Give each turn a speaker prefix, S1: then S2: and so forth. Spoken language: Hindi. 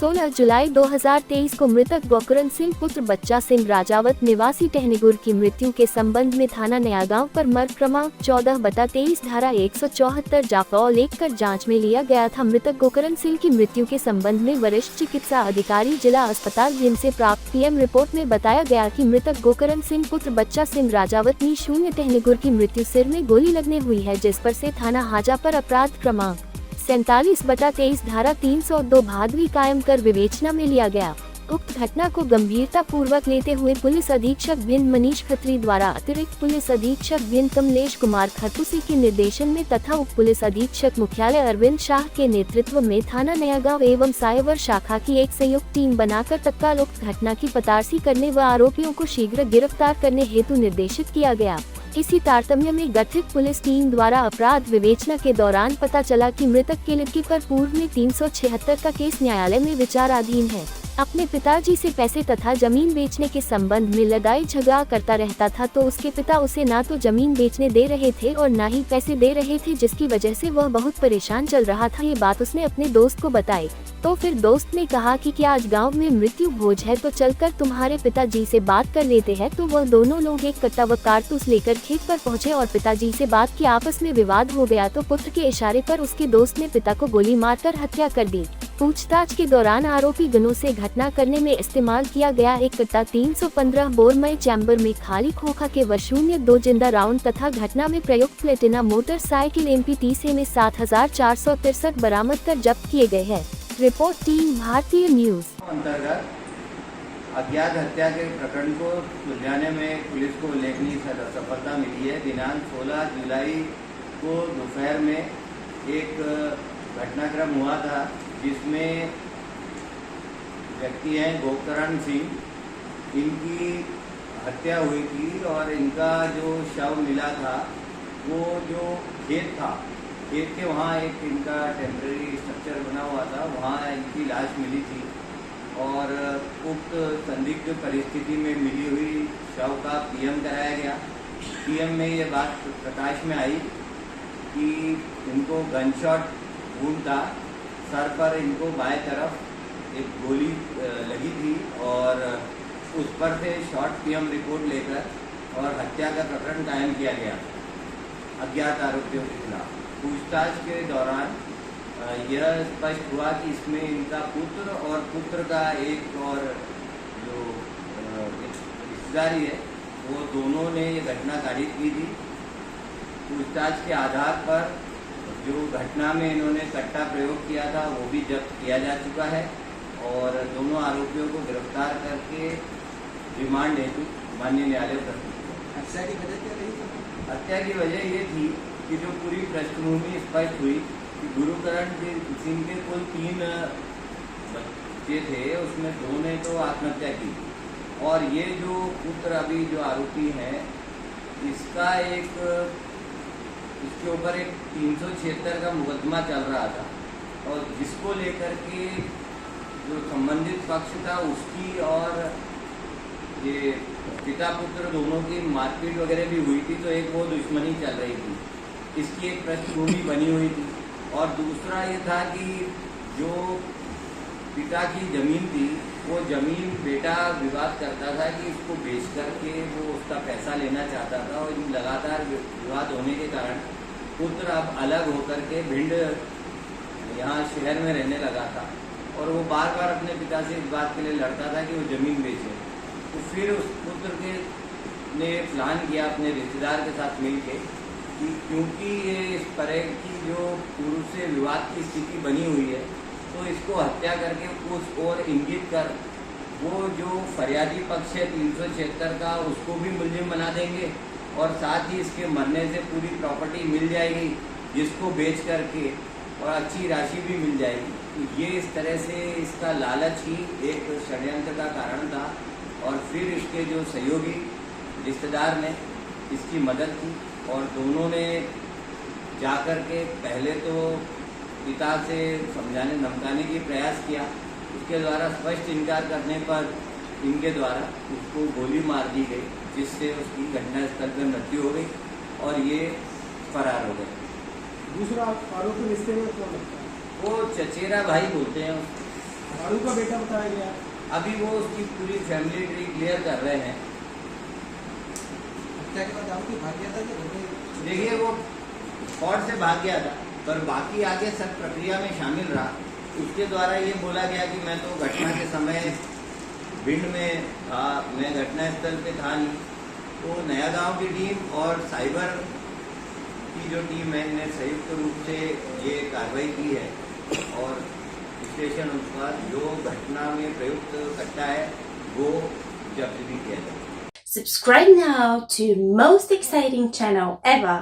S1: 16 जुलाई 2023 को मृतक गोकरण सिंह पुत्र बच्चा सिंह राजावत निवासी टहनीगुर की मृत्यु के संबंध में थाना नया गांव पर मर्ग क्रमांक 14/23 धारा 174 जाफा लेकर जांच में लिया गया था। मृतक गोकरण सिंह की मृत्यु के संबंध में वरिष्ठ चिकित्सा अधिकारी जिला अस्पताल जिम से प्राप्त पीएम रिपोर्ट में बताया गया कि मृतक गोकरण सिंह पुत्र बच्चा सिंह राजावत नि 0 टहनीगुर की मृत्यु सिर में गोली लगने हुई है, जिस पर से थाना हाजा पर अपराध क्रमांक 47/23 धारा 302 भादवी कायम कर विवेचना में लिया गया। उक्त घटना को गंभीरता पूर्वक लेते हुए पुलिस अधीक्षक भिंड मनीष खत्री द्वारा अतिरिक्त पुलिस अधीक्षक भिंड कमलेश कुमार खरपुसी के निर्देशन में तथा उप पुलिस अधीक्षक मुख्यालय अरविंद शाह के नेतृत्व में थाना नया गांव एवं सायवर शाखा की एक संयुक्त टीम बनाकर तत्काल उक्त घटना की पतारसी करने व आरोपियों को शीघ्र गिरफ्तार करने हेतु निर्देशित किया गया। इसी तारतम्य में गठित पुलिस टीम द्वारा अपराध विवेचना के दौरान पता चला कि मृतक की लड़की पर पूर्व में 376 का केस न्यायालय में विचाराधीन है। अपने पिताजी से पैसे तथा जमीन बेचने के संबंध में लड़ाई झगड़ा करता रहता था, तो उसके पिता उसे ना तो जमीन बेचने दे रहे थे और ना ही पैसे दे रहे थे, जिसकी वजह से वह बहुत परेशान चल रहा था। ये बात उसने अपने दोस्त को बताई तो फिर दोस्त ने कहा कि क्या आज गांव में मृत्यु भोज है तो चलकर तुम्हारे पिताजी से बात कर लेते हैं। तो वह दोनों लोग एक कट्टा व कारतूस लेकर खेत पर पहुंचे और पिताजी से बात की। आपस में विवाद हो गया तो पुत्र के इशारे पर उसके दोस्त ने पिता को गोली मारकर हत्या कर दी। पूछताछ के दौरान आरोपी गनों से घटना करने में इस्तेमाल किया गया एक कट्टा 315 बोरमय चैम्बर में खाली खोखा के व 2 राउंड तथा घटना में प्रयुक्त प्लेटिना मोटरसाइकिल MP30 में 7463 बरामद कर जब्त किए गए हैं। रिपोर्ट टीम भारतीय न्यूज।
S2: अंतर्गत अज्ञात हत्या के प्रकरण को सुलझाने में पुलिस को उल्लेखनीय सफलता मिली है। दिनांक 16 जुलाई को दोपहर में एक घटनाक्रम हुआ था जिसमें व्यक्ति हैं गोकरण सिंह, इनकी हत्या हुई थी और इनका जो शव मिला था वो जो खेत था, खेत के वहाँ एक इनका टेम्परेरी स्ट्रक्चर बना हुआ था, वहाँ इनकी लाश मिली थी और उक्त संदिग्ध परिस्थिति में मिली हुई शव का पीएम कराया गया। पीएम में ये बात प्रकाश में आई कि इनको गनशॉट वुंड था, सर पर इनको बाएं तरफ एक गोली लगी थी और उस पर से शॉर्ट पीएम रिपोर्ट लेकर और हत्या का प्रकरण कायम किया गया अज्ञात आरोपियों के खिलाफ। पूछताछ के दौरान यह स्पष्ट हुआ कि इसमें इनका पुत्र और पुत्र का एक और जो रिश्तेदारी है वो दोनों ने ये घटना कारित की थी। पूछताछ के आधार पर जो घटना में इन्होंने कट्टा प्रयोग किया था वो भी जब्त किया जा चुका है और दोनों आरोपियों को गिरफ्तार करके रिमांड हेतु माननीय न्यायालय प्रस्तुत। हत्या की वजह क्या रही? हत्या की वजह ये थी कि जो पूरी पृष्ठभूमि स्पष्ट हुई कि गुरुकरण सिंह के कुल 3 बच्चे थे, उसमें 2 ने तो आत्महत्या की और ये जो पुत्र अभी जो आरोपी है इसका इसके ऊपर एक 376 का मुकदमा चल रहा था और जिसको लेकर के जो संबंधित पक्ष था उसकी और ये पिता पुत्र दोनों की मारपीट वगैरह भी हुई थी, तो एक वो दुश्मनी चल रही थी, इसकी एक पृष्ठभूमि बनी हुई थी। और दूसरा ये था कि जो पिता की ज़मीन थी वो ज़मीन बेटा विवाद करता था कि इसको बेच करके वो उसका पैसा लेना चाहता था और लगातार विवाद होने के कारण पुत्र अब अलग होकर के भिंड यहाँ शहर में रहने लगा था और वो बार बार अपने पिता से इस बात के लिए लड़ता था कि वो ज़मीन बेचे। तो फिर उस पुत्र के ने प्लान किया अपने रिश्तेदार के साथ मिल के कि क्योंकि ये इस तरह की जो पूर्व से विवाद की स्थिति बनी हुई है तो इसको हत्या करके उस ओर इंगित कर वो जो फरियादी पक्ष है 376 का उसको भी मुलजिम बना देंगे और साथ ही इसके मरने से पूरी प्रॉपर्टी मिल जाएगी जिसको बेच करके और अच्छी राशि भी मिल जाएगी। तो ये इस तरह से इसका लालच ही एक षड्यंत्र का कारण था और फिर इसके जो सहयोगी रिश्तेदार ने इसकी मदद की और दोनों ने जाकर के पहले तो पिता से समझाने धमकाने की प्रयास किया, उसके द्वारा स्पष्ट इनकार करने पर इनके द्वारा उसको गोली मार दी गई जिससे उसकी घटनास्थल पर मृत्यु हो गई और ये फरार हो गए।
S3: दूसरा आरोपी रिश्ते में कौन लगता है?
S2: वो चचेरा भाई बोलते हैं।
S3: झाड़ू का बेटा बताया गया।
S2: अभी वो उसकी पूरी फैमिली ट्री क्लियर कर रहे हैं।
S3: हत्या के बाद आरोपी भाग गया था कि घर में?
S2: देखिए वो स्पॉट से भाग गया था, पर बाकी आगे सब प्रक्रिया में शामिल रहा। उसके द्वारा ये बोला गया कि मैं तो घटना के समय भिंड में था, मैं घटनास्थल पे था नहीं। तो नया गांव की टीम और साइबर की जो टीम है, इन्हें संयुक्त रूप से ये कार्रवाई की है और स्टेशन अनुसार जो घटना में प्रयुक्त कट्टा है वो जब्त भी किया जाए।
S4: Subscribe now to most exciting channel ever.